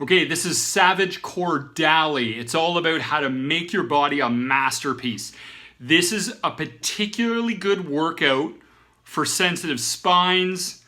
Okay, this is Savage Core Dali. It's all about how to make your body a masterpiece. This is a particularly good workout for sensitive spines,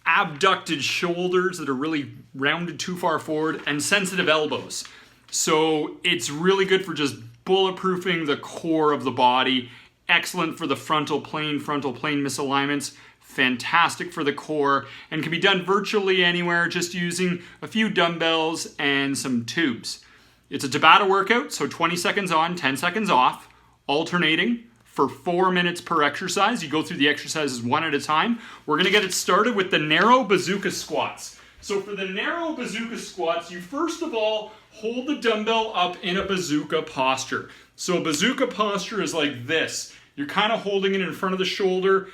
abducted shoulders that are really rounded too far forward, and sensitive elbows. So it's really good for just bulletproofing the core of the body. Excellent for the frontal plane misalignments. Fantastic for the core, and can be done virtually anywhere just using a few dumbbells and some tubes. It's a Tabata workout, so 20 seconds on, 10 seconds off, alternating for 4 minutes per exercise. You go through the exercises one at a time. We're gonna get it started with the narrow Bazooka Squats. So for the narrow Bazooka Squats, you first of all hold the dumbbell up in a bazooka posture. So a bazooka posture is like this. You're kind of holding it in front of the shoulder.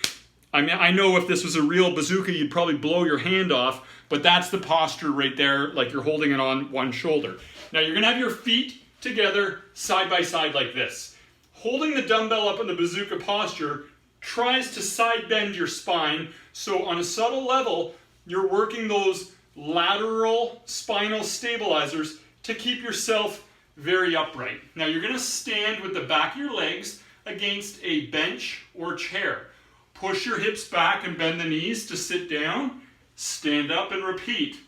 I mean, I know if this was a real bazooka, you'd probably blow your hand off, but that's the posture right there, like you're holding it on one shoulder. Now you're gonna have your feet together side by side like this. Holding the dumbbell up in the bazooka posture tries to side bend your spine, so on a subtle level, you're working those lateral spinal stabilizers to keep yourself very upright. Now you're gonna stand with the back of your legs against a bench or chair. Push your hips back and bend the knees to sit down. Stand up and repeat.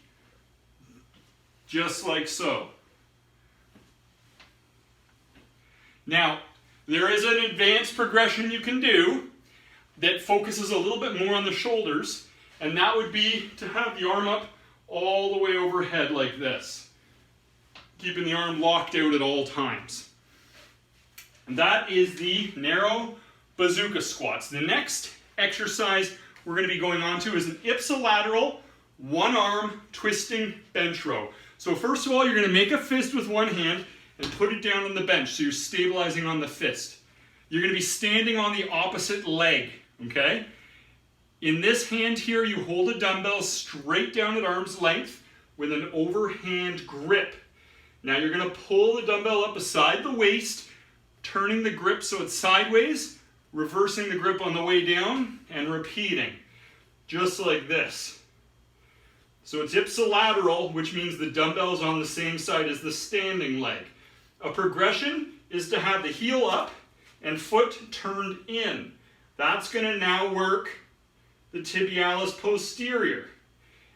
Just like so. Now, there is an advanced progression you can do that focuses a little bit more on the shoulders, and that would be to have the arm up all the way overhead like this, keeping the arm locked out at all times. And that is the narrow Bazooka Squats. The next exercise we're going to be going on to is an ipsilateral one arm twisting bench row. So first of all, you're going to make a fist with one hand and put it down on the bench, so you're stabilizing on the fist. You're going to be standing on the opposite leg, okay? In this hand here, you hold a dumbbell straight down at arm's length with an overhand grip. Now you're going to pull the dumbbell up beside the waist, turning the grip so it's sideways, reversing the grip on the way down, and repeating, just like this. So it's ipsilateral, which means the dumbbell is on the same side as the standing leg. A progression is to have the heel up and foot turned in. That's going to now work the tibialis posterior.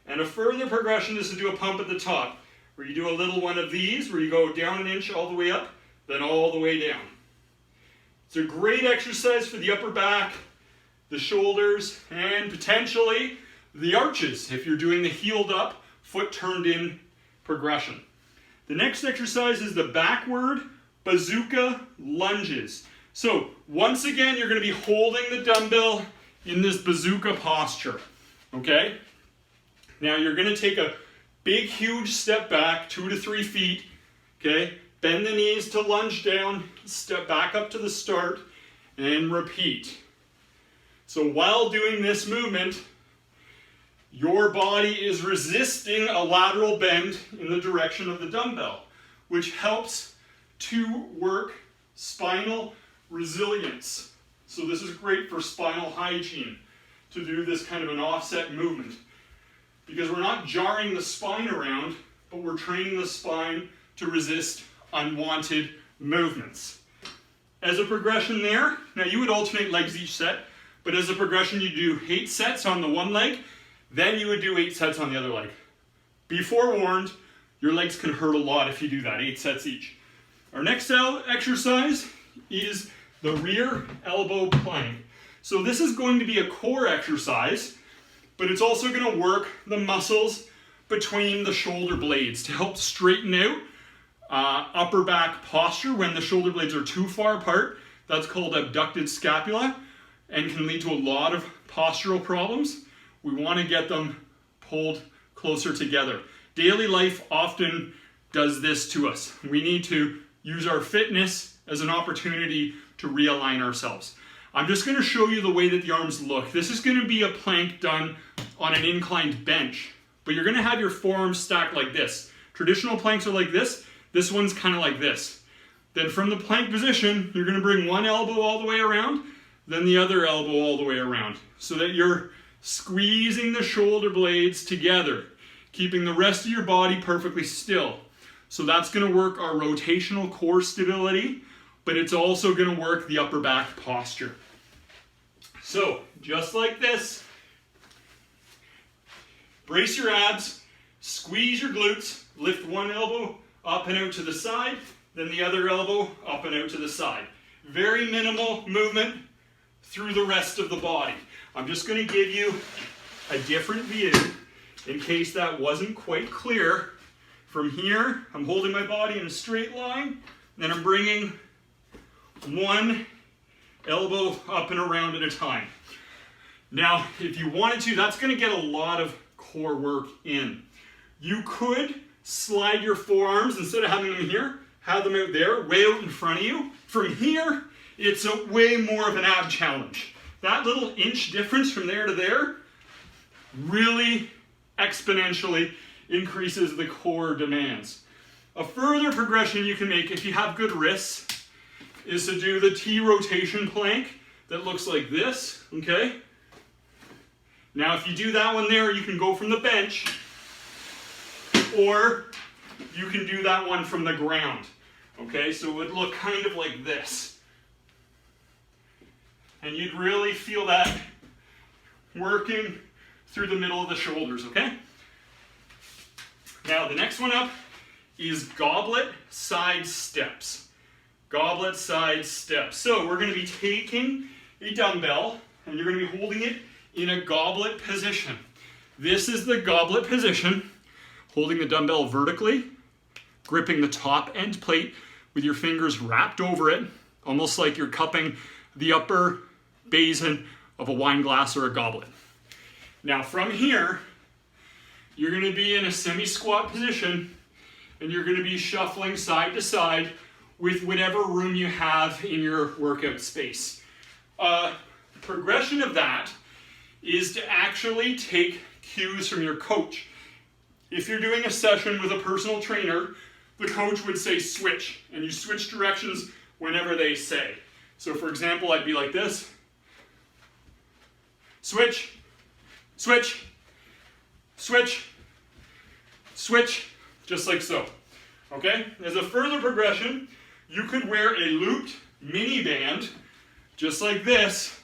And a further progression is to do a pump at the top, where you do a little one of these, where you go down an inch all the way up, then all the way down. It's a great exercise for the upper back, the shoulders, and potentially the arches if you're doing the heeled up, foot turned in progression. The next exercise is the backward bazooka lunges. So once again, you're going to be holding the dumbbell in this bazooka posture, okay? Now you're going to take a big, huge step back, 2 to 3 feet, okay? Bend the knees to lunge down, step back up to the start, and repeat. So while doing this movement, your body is resisting a lateral bend in the direction of the dumbbell, which helps to work spinal resilience. So this is great for spinal hygiene, to do this kind of an offset movement, because we're not jarring the spine around, but we're training the spine to resist unwanted movements. As a progression there, now you would alternate legs each set, but as a progression you do 8 sets on the one leg, then you would do 8 sets on the other leg. Be forewarned, your legs can hurt a lot if you do that, 8 sets each. Our next exercise is the rear elbow plank. So this is going to be a core exercise, but it's also going to work the muscles between the shoulder blades to help straighten out upper back posture when the shoulder blades are too far apart. That's called abducted scapula and can lead to a lot of postural problems. We want to get them pulled closer together. Daily life often does this to us. We need to use our fitness as an opportunity to realign ourselves. I'm just going to show you the way that the arms look. This is going to be a plank done on an inclined bench, but you're going to have your forearms stacked like this. Traditional planks are like this. This one's kind of like this. Then from the plank position, you're going to bring one elbow all the way around, then the other elbow all the way around, so that you're squeezing the shoulder blades together. keeping the rest of your body perfectly still. So that's going to work our rotational core stability, but it's also going to work the upper back posture. So just like this, brace your abs, squeeze your glutes, lift one elbow up and out to the side, then the other elbow up and out to the side. Very minimal movement through the rest of the body. I'm just going to give you a different view in case that wasn't quite clear. From here, I'm holding my body in a straight line, then I'm bringing one elbow up and around at a time. Now, if you wanted to, that's going to get a lot of core work in. You could slide your forearms, instead of having them here, have them out there, way out in front of you. From here, it's a way more of an ab challenge. That little inch difference from there to there really exponentially increases the core demands. A further progression you can make if you have good wrists is to do the T rotation plank that looks like this, okay? Now if you do that one there, you can go from the bench, or you can do that one from the ground, okay? So it would look kind of like this. And you'd really feel that working through the middle of the shoulders, okay? Now the next one up is goblet side steps. Goblet side steps. So we're going to be taking a dumbbell and you're going to be holding it in a goblet position. This is the goblet position, holding the dumbbell vertically, gripping the top end plate with your fingers wrapped over it, almost like you're cupping the upper basin of a wine glass or a goblet. Now from here, you're going to be in a semi-squat position and you're going to be shuffling side to side with whatever room you have in your workout space. Progression of that is to actually take cues from your coach. If you're doing a session with a personal trainer, the coach would say switch, and you switch directions whenever they say. So for example, I'd be like this. Switch, switch, switch, switch, just like so. Okay? As a further progression, you could wear a looped mini band, just like this,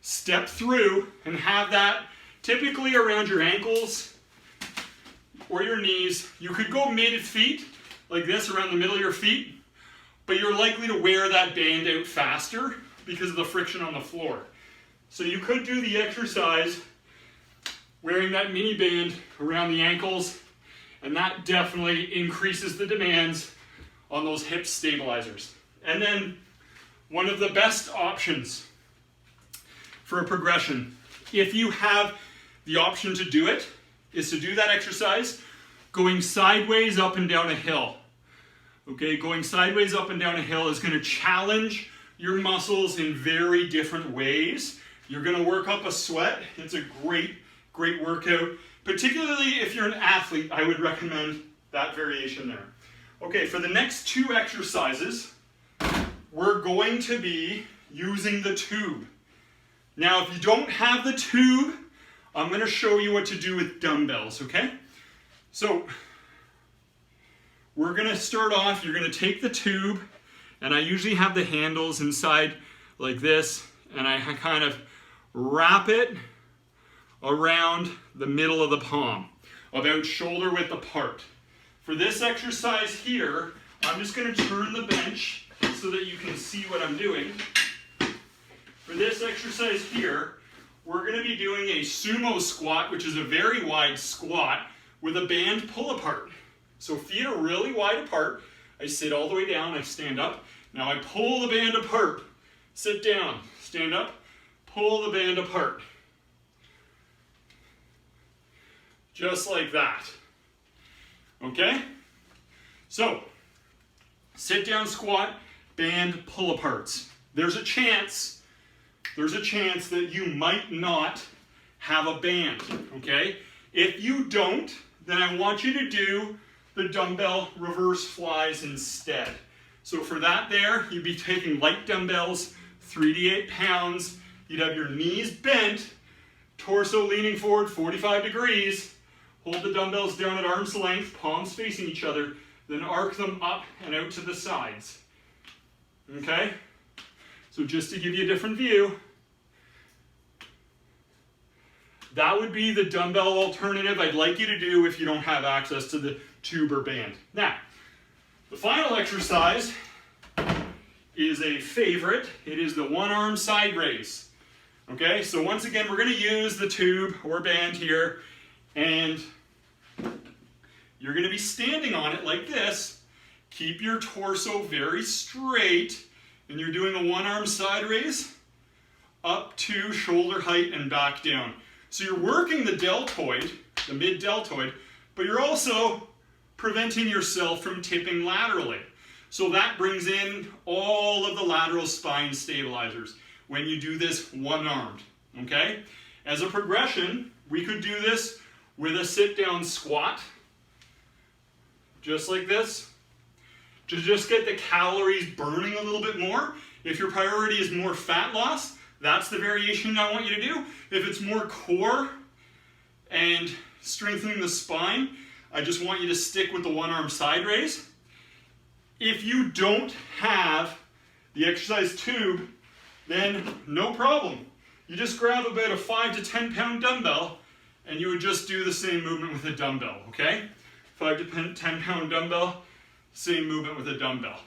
step through and have that typically around your ankles or your knees. You could go mid-feet, like this, around the middle of your feet, but you're likely to wear that band out faster because of the friction on the floor. So you could do the exercise wearing that mini band around the ankles, and that definitely increases the demands on those hip stabilizers. And then one of the best options for a progression, if you have the option to do it, is to do that exercise going sideways up and down a hill. Okay, going sideways up and down a hill is going to challenge your muscles in very different ways. You're going to work up a sweat. It's a great workout. Particularly if you're an athlete, I would recommend that variation there. Okay, for the next two exercises, we're going to be using the tube. Now, if you don't have the tube, I'm going to show you what to do with dumbbells, okay? So, we're going to start off, you're going to take the tube, and I usually have the handles inside like this, and I kind of wrap it around the middle of the palm, about shoulder width apart. For this exercise here, I'm just going to turn the bench so that you can see what I'm doing. For this exercise here, we're going to be doing a Sumo Squat, which is a very wide squat with a band pull apart. So feet are really wide apart. I sit all the way down, I stand up. Now I pull the band apart, sit down, stand up, pull the band apart. Just like that. Okay? So, sit down squat, band pull aparts. There's a chance that you might not have a band, okay? If you don't, then I want you to do the dumbbell reverse flies instead. So for that there, you'd be taking light dumbbells, 3 to 8 pounds. You'd have your knees bent, torso leaning forward 45 degrees, Hold the dumbbells down at arm's length, palms facing each other, then arc them up and out to the sides. Okay? So just to give you a different view, that would be the dumbbell alternative I'd like you to do if you don't have access to the tube or band. Now, the final exercise is a favorite. It is the one arm side raise. Okay, so once again, we're going to use the tube or band here, and you're going to be standing on it like this. Keep your torso very straight, and you're doing a one arm side raise up to shoulder height and back down. So you're working the deltoid, the mid deltoid, but you're also preventing yourself from tipping laterally. So that brings in all of the lateral spine stabilizers when you do this one-armed, okay? As a progression, we could do this with a sit-down squat, just like this, to just get the calories burning a little bit more. If your priority is more fat loss, that's the variation I want you to do. If it's more core and strengthening the spine, I just want you to stick with the one-arm side raise. If you don't have the exercise tube, then no problem. You just grab about a 5 to 10 pound dumbbell and you would just do the same movement with a dumbbell, okay? 5 to 10 pound dumbbell, same movement with a dumbbell.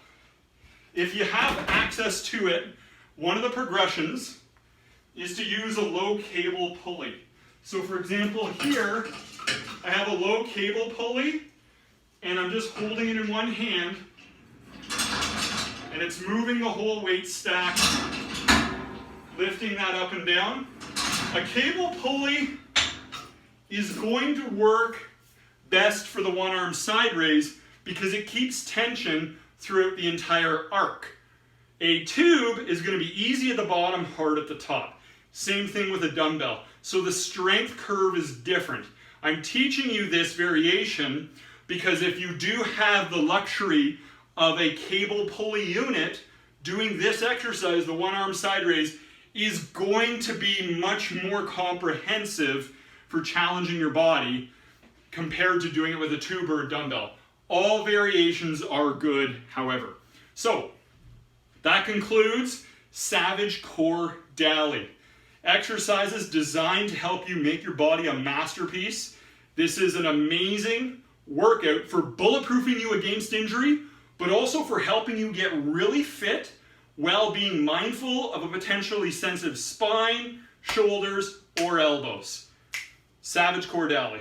If you have access to it, one of the progressions is to use a low cable pulley. So for example, here, I have a low cable pulley, and I'm just holding it in one hand, and it's moving the whole weight stack, lifting that up and down. A cable pulley is going to work best for the one-arm side raise because it keeps tension throughout the entire arc. A tube is going to be easy at the bottom, hard at the top. Same thing with a dumbbell. So the strength curve is different. I'm teaching you this variation because if you do have the luxury of a cable pulley unit, doing this exercise, the one-arm side raise, is going to be much more comprehensive for challenging your body compared to doing it with a tube or a dumbbell. All variations are good, however. So, that concludes Savage Core Dali. Exercises designed to help you make your body a masterpiece. This is an amazing workout for bulletproofing you against injury, but also for helping you get really fit while being mindful of a potentially sensitive spine, shoulders, or elbows. Savage Core Dali.